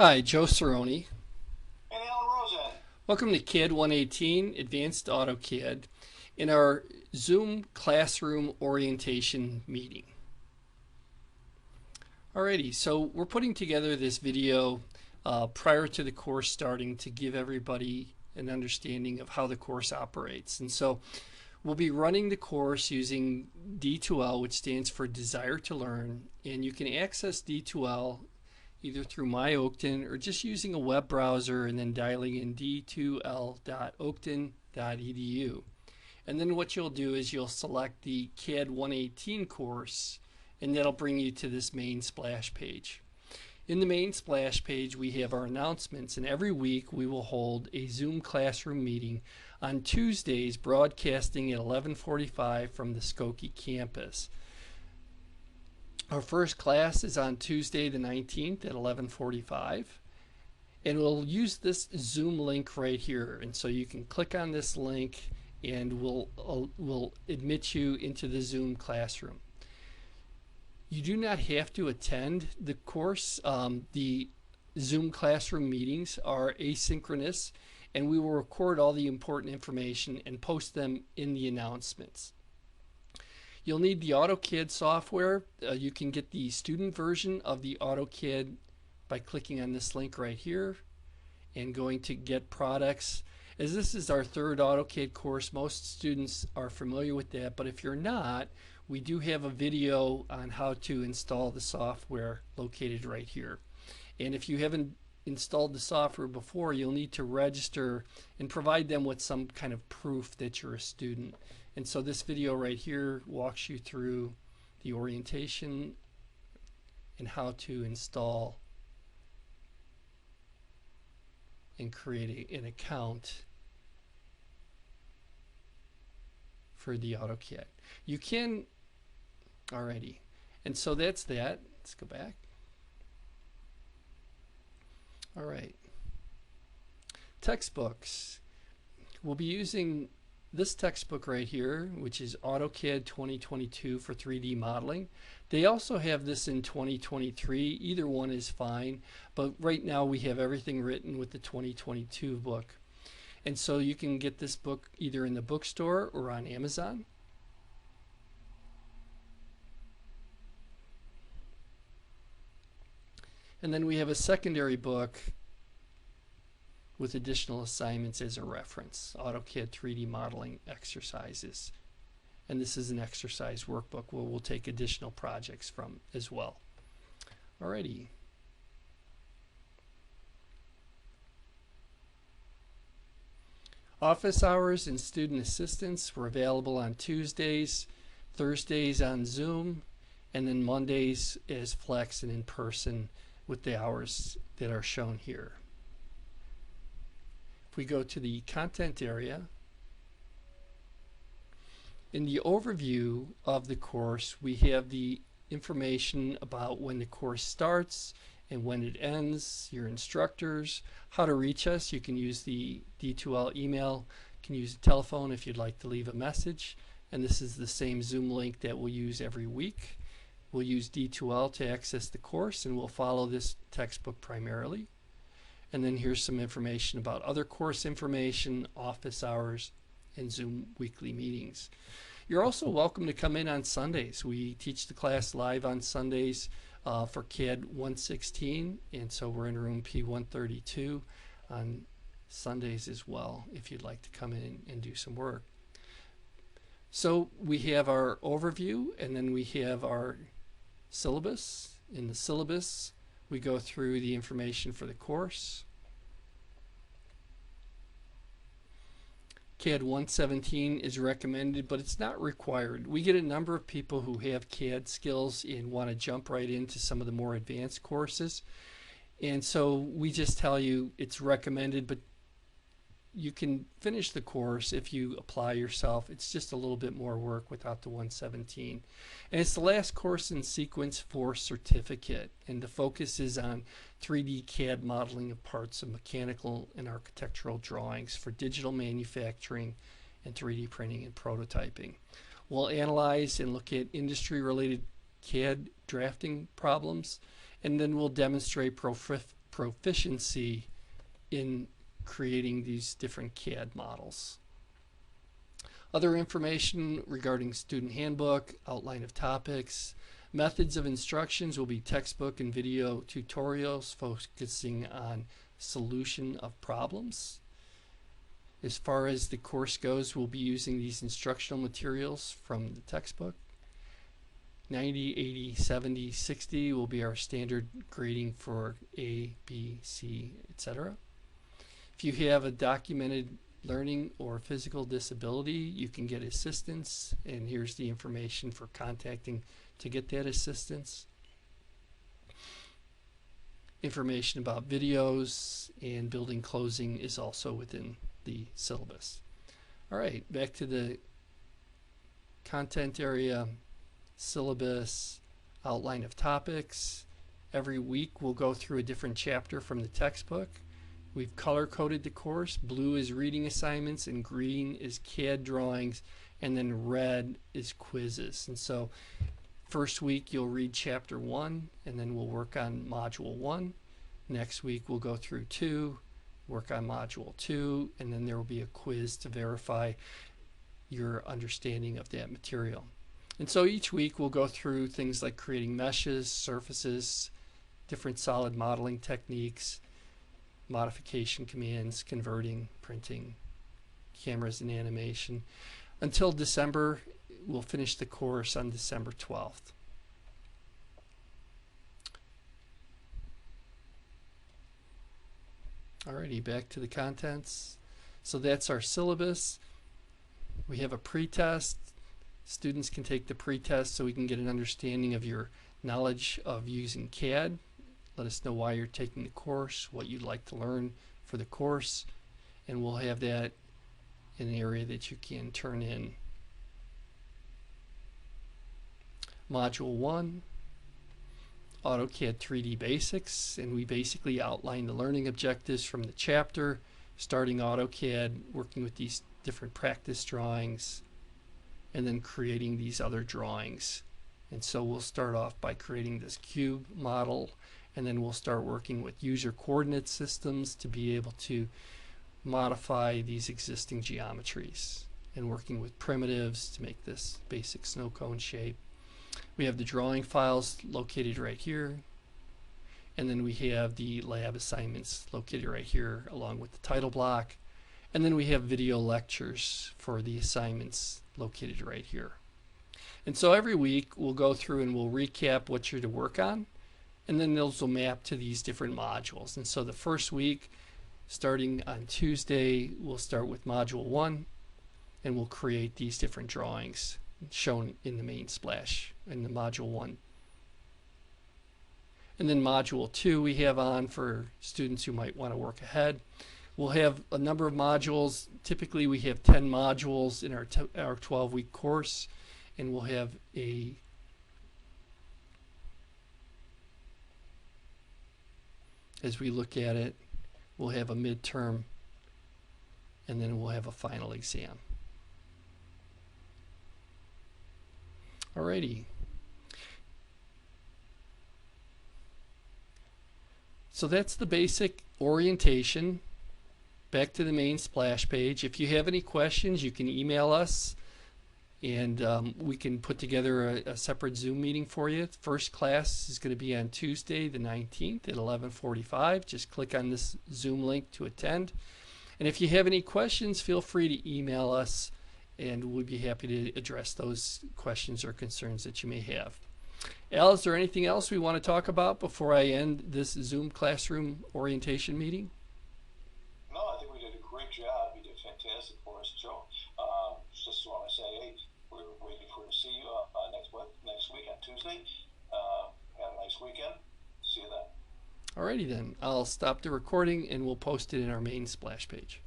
Hi, Joe Cerrone. And Alan Rosa. Welcome to CAD 118 Advanced AutoCAD in our Zoom classroom orientation meeting. Alrighty, so we're putting together this video prior to the course starting to give everybody an understanding of how the course operates. And so we'll be running the course using D2L, which stands for Desire to Learn, and you can access D2L either through My Oakton or just using a web browser and then dialing in d2l.oakton.edu. And then what you'll do is you'll select the CAD 118 course, and that'll bring you to this main splash page. In the main splash page we have our announcements, and every week we will hold a Zoom classroom meeting on Tuesdays, broadcasting at 11:45 from the Skokie campus. Our first class is on Tuesday the 19th at 11:45, and we'll use this Zoom link right here, and so you can click on this link and we'll admit you into the Zoom classroom. You do not have to attend the course. The Zoom classroom meetings are asynchronous, and we will record all the important information and post them in the announcements. You'll need the AutoCAD software. You can get the student version of the AutoCAD by clicking on this link right here and going to Get Products. As this is our third AutoCAD course, most students are familiar with that, but if you're not, we do have a video on how to install the software located right here. And if you haven't installed the software before, you'll need to register and provide them with some kind of proof that you're a student. And so this video right here walks you through the orientation and how to install and create an account for the AutoCAD. You can already. And so that's that. Let's go back. All right. Textbooks. We'll be using this textbook right here, which is AutoCAD 2022 for 3D modeling. They also have this in 2023. Either one is fine, but right now we have everything written with the 2022 book. And so you can get this book either in the bookstore or on Amazon. And then we have a secondary book with additional assignments as a reference, AutoCAD 3D modeling exercises. And this is an exercise workbook where we'll take additional projects from as well. Alrighty. Office hours and student assistance were available on Tuesdays, Thursdays on Zoom, and then Mondays as flex and in person with the hours that are shown here. If we go to the content area, in the overview of the course we have the information about when the course starts and when it ends, your instructors, how to reach us. You can use the D2L email, you can use the telephone if you'd like to leave a message, and this is the same Zoom link that we'll use every week. We'll use D2L to access the course, and we'll follow this textbook primarily. And then here's some information about other course information, office hours, and Zoom weekly meetings. You're also welcome to come in on Sundays. We teach the class live on Sundays for CAD 116, and so we're in room P132 on Sundays as well if you'd like to come in and do some work. So we have our overview, and then we have our syllabus. In the syllabus we go through the information for the course. CAD 117 is recommended, but it's not required. We get a number of people who have CAD skills and want to jump right into some of the more advanced courses, and so we just tell you it's recommended, but you can finish the course if you apply yourself. It's just a little bit more work without the 117. And it's the last course in sequence for certificate, and the focus is on 3D CAD modeling of parts of mechanical and architectural drawings for digital manufacturing and 3D printing and prototyping. We'll analyze and look at industry related CAD drafting problems, and then we'll demonstrate proficiency in creating these different CAD models. Other information regarding student handbook, outline of topics, methods of instructions will be textbook and video tutorials focusing on solution of problems. As far as the course goes, we'll be using these instructional materials from the textbook. 90, 80, 70, 60 will be our standard grading for A, B, C, etc. If you have a documented learning or physical disability, you can get assistance, and here's the information for contacting to get that assistance. Information about videos and building closing is also within the syllabus. Alright, back to the content area, syllabus, outline of topics. Every week we'll go through a different chapter from the textbook. We've color-coded the course. Blue is reading assignments and green is CAD drawings, and then red is quizzes. And so first week you'll read chapter 1 and then we'll work on module 1. Next week we'll go through 2, work on module 2, and then there will be a quiz to verify your understanding of that material. And so each week we'll go through things like creating meshes, surfaces, different solid modeling techniques, modification commands, converting, printing, cameras and animation. Until December, we'll finish the course on December 12th. Alrighty, back to the contents. So that's our syllabus. We have a pretest. Students can take the pretest so we can get an understanding of your knowledge of using CAD. Let us know why you're taking the course, what you'd like to learn for the course, and we'll have that in an area that you can turn in. Module 1, AutoCAD 3D Basics, and we basically outline the learning objectives from the chapter, starting AutoCAD, working with these different practice drawings, and then creating these other drawings. And so we'll start off by creating this cube model, and then we'll start working with user coordinate systems to be able to modify these existing geometries, and working with primitives to make this basic snow cone shape. We have the drawing files located right here, and then we have the lab assignments located right here along with the title block, and then we have video lectures for the assignments located right here. And so every week we'll go through and we'll recap what you're to work on, and then those will map to these different modules. And so the first week, starting on Tuesday, we'll start with module 1, and we'll create these different drawings shown in the main splash in the module 1. And then module 2 we have on for students who might want to work ahead. We'll have a number of modules. Typically we have 10 modules in our 12-week course, and we'll have as we look at it, we'll have a midterm, and then we'll have a final exam. Alrighty. So that's the basic orientation. Back to the main splash page. If you have any questions, you can email us, and we can put together a separate Zoom meeting for you. First class is going to be on Tuesday the 19th at 11:45. Just click on this Zoom link to attend. And if you have any questions, feel free to email us, and we'll be happy to address those questions or concerns that you may have. Al, is there anything else we want to talk about before I end this Zoom classroom orientation meeting? No, I think we did a great job. You did fantastic for us, Joe. Just want to say, hey, we're waiting to see you next week on Tuesday. Have a nice weekend. See you then. Alrighty then, I'll stop the recording and we'll post it in our main splash page.